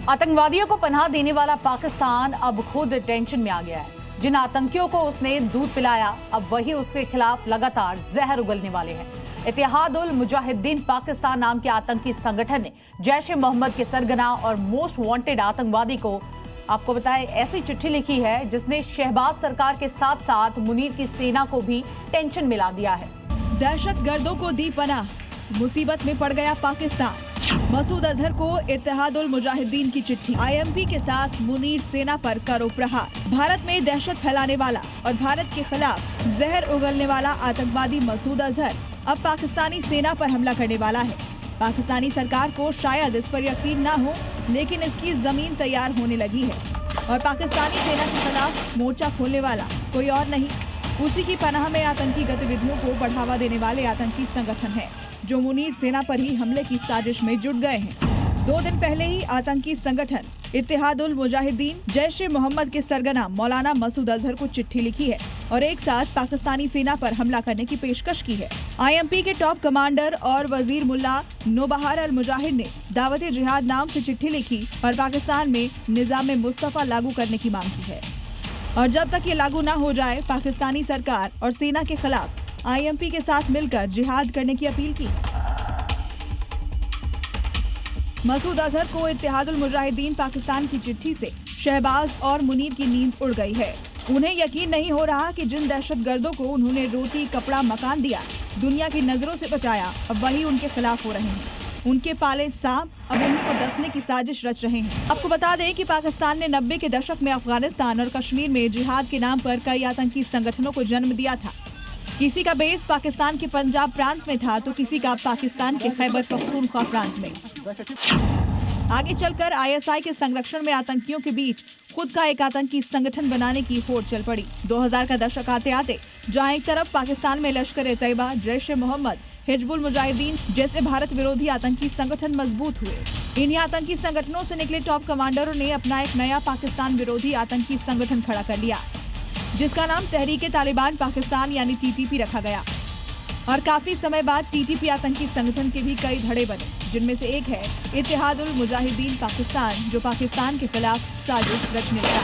आतंकवादियों को पनाह देने वाला पाकिस्तान अब खुद टेंशन में आ गया है। जिन आतंकियों को उसने दूध पिलाया, अब वही उसके खिलाफ लगातार जहर उगलने वाले हैं। इत्तेहाद उल मुजाहिदीन पाकिस्तान नाम के आतंकी संगठन ने जैश ए मोहम्मद के सरगना और मोस्ट वांटेड आतंकवादी को, आपको बताएं, ऐसी चिट्ठी लिखी है जिसने शहबाज सरकार के साथ साथ मुनीर की सेना को भी टेंशन मिला दिया है। दहशतगर्दों को दी पनाह, मुसीबत में पड़ गया पाकिस्तान। मसूद अजहर को इत्तेहाद उल मुजाहिदीन की चिट्ठी। IMP के साथ मुनीर सेना पर करो प्रहार। भारत में दहशत फैलाने वाला और भारत के खिलाफ जहर उगलने वाला आतंकवादी मसूद अजहर अब पाकिस्तानी सेना पर हमला करने वाला है। पाकिस्तानी सरकार को शायद इस पर यकीन ना हो, लेकिन इसकी जमीन तैयार होने लगी है और पाकिस्तानी सेना के खिलाफ मोर्चा खोलने वाला कोई और नहीं, उसी की पनाह में आतंकी गतिविधियों को बढ़ावा देने वाले आतंकी संगठन है जो मुनीर सेना पर ही हमले की साजिश में जुट गए हैं। 2 दिन पहले ही आतंकी संगठन इत्तेहाद उल मुजाहिदीन जैश ए मोहम्मद के सरगना मौलाना मसूद अजहर को चिट्ठी लिखी है और एक साथ पाकिस्तानी सेना पर हमला करने की पेशकश की है। IMP के टॉप कमांडर और वजीर मुल्ला नौबहार अल मुजाहिद ने दावत जिहाद नाम से चिट्ठी लिखी और पाकिस्तान में निजाम मुस्तफा लागू करने की मांग की है और जब तक ये लागू न हो जाए पाकिस्तानी सरकार और सेना के खिलाफ IMP के साथ मिलकर जिहाद करने की अपील की। मसूद अजहर को इत्तेहाद उल मुजाहिदीन पाकिस्तान की चिट्ठी से शहबाज और मुनीर की नींद उड़ गई है। उन्हें यकीन नहीं हो रहा कि जिन दहशतगर्दों को उन्होंने रोटी, कपड़ा, मकान दिया, दुनिया की नजरों से बचाया, अब वही उनके खिलाफ हो रहे हैं। उनके पाले सांप अब उन्हीं को डसने की साजिश रच रहे हैं। आपको बता दें कि पाकिस्तान ने 90 के दशक में अफगानिस्तान और कश्मीर में जिहाद के नाम पर कई आतंकी संगठनों को जन्म दिया था। किसी का बेस पाकिस्तान के पंजाब प्रांत में था तो किसी का पाकिस्तान के खैबर पख्तूनख्वा प्रांत में। आगे चलकर ISI के संरक्षण में आतंकियों के बीच खुद का एक आतंकी संगठन बनाने की होड़ चल पड़ी। 2000 का दशक आते आते जहां एक तरफ पाकिस्तान में लश्कर-ए-तैयबा, जैश ए मोहम्मद, हिजबुल मुजाहिदीन जैसे भारत विरोधी आतंकी संगठन मजबूत हुए, इन्हीं आतंकी संगठनों से निकले टॉप कमांडरों ने अपना एक नया पाकिस्तान विरोधी आतंकी संगठन खड़ा कर लिया जिसका नाम तहरीक-ए-तालिबान पाकिस्तान यानी TTP रखा गया। और काफी समय बाद TTP आतंकी संगठन के भी कई धड़े बने, जिनमें से एक है इत्तेहाद उल मुजाहिदीन पाकिस्तान, जो पाकिस्तान के खिलाफ साजिश रचने लगा।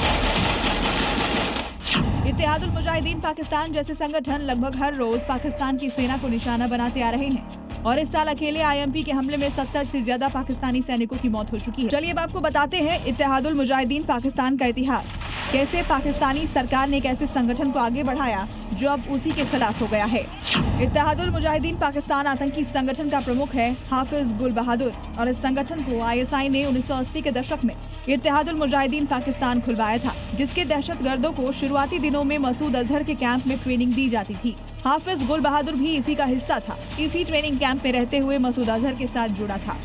इत्तेहाद उल मुजाहिदीन पाकिस्तान जैसे संगठन लगभग हर रोज पाकिस्तान की सेना को निशाना बनाते आ रहे हैं और इस साल अकेले IMP के हमले में 70 से ज्यादा पाकिस्तानी सैनिकों की मौत हो चुकी है। चलिए अब आपको बताते हैं इत्तेहाद उल मुजाहिदीन पाकिस्तान का इतिहास, कैसे पाकिस्तानी सरकार ने एक ऐसे संगठन को आगे बढ़ाया जो अब उसी के खिलाफ हो गया है। इत्तेहाद उल मुजाहिदीन पाकिस्तान आतंकी संगठन का प्रमुख है हाफिज गुल बहादुर और इस संगठन को ISI ने 1980 के दशक में इत्तेहाद उल मुजाहिदीन पाकिस्तान खुलवाया था, जिसके दहशतगर्दों को शुरुआती दिनों में मसूद अजहर के कैंप में ट्रेनिंग दी जाती थी। हाफिज गुल बहादुर भी इसी का हिस्सा था। इसी ट्रेनिंग कैंप में रहते हुए मसूद अजहर के साथ जुड़ा था।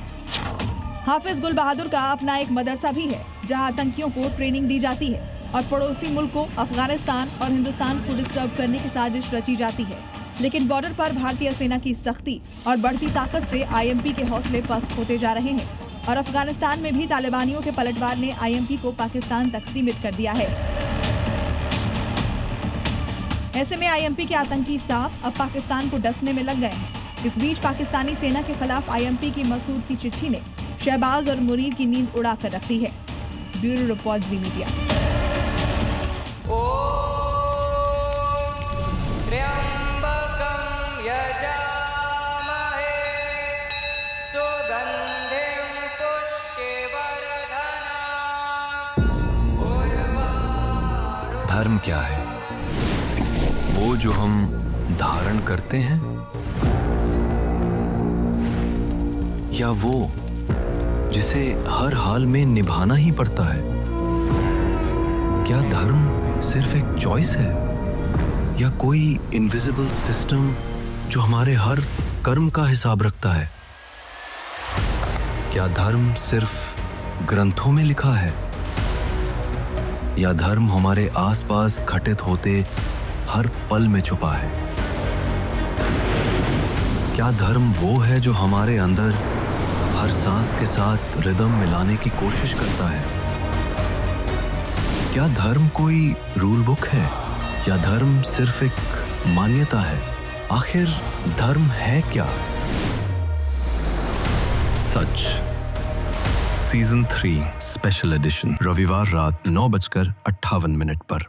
हाफिज गुल बहादुर का अपना एक मदरसा भी है जहां आतंकियों को ट्रेनिंग दी जाती है और पड़ोसी मुल्कों अफगानिस्तान और हिंदुस्तान को डिस्टर्ब करने की साजिश रची जाती है। लेकिन बॉर्डर पर भारतीय सेना की सख्ती और बढ़ती ताकत से IMP के हौसले पस्त होते जा रहे हैं और अफगानिस्तान में भी तालिबानियों के पलटवार ने IMP को पाकिस्तान तक सीमित कर दिया है। ऐसे में IMP के आतंकी सांप अब पाकिस्तान को डसने में लग गए हैं। इस बीच पाकिस्तानी सेना के खिलाफ IMP की मसूद की चिट्ठी ने शहबाज और मुनीर की नींद उड़ा कर रख दी है। ब्यूरो रिपोर्ट, जी मीडिया। धर्म क्या है? वो जो हम धारण करते हैं या वो जिसे हर हाल में निभाना ही पड़ता है? क्या धर्म सिर्फ एक चॉइस है या कोई इनविजिबल सिस्टम जो हमारे हर कर्म का हिसाब रखता है? क्या धर्म सिर्फ ग्रंथों में लिखा है या धर्म हमारे आसपास घटित होते हर पल में छुपा है? क्या धर्म वो है जो हमारे अंदर हर सांस के साथ रिदम मिलाने की कोशिश करता है? क्या धर्म कोई रूल बुक है या धर्म सिर्फ एक मान्यता है? आखिर धर्म है क्या? सच, सीजन 3 स्पेशल एडिशन रविवार रात 9:58 पर।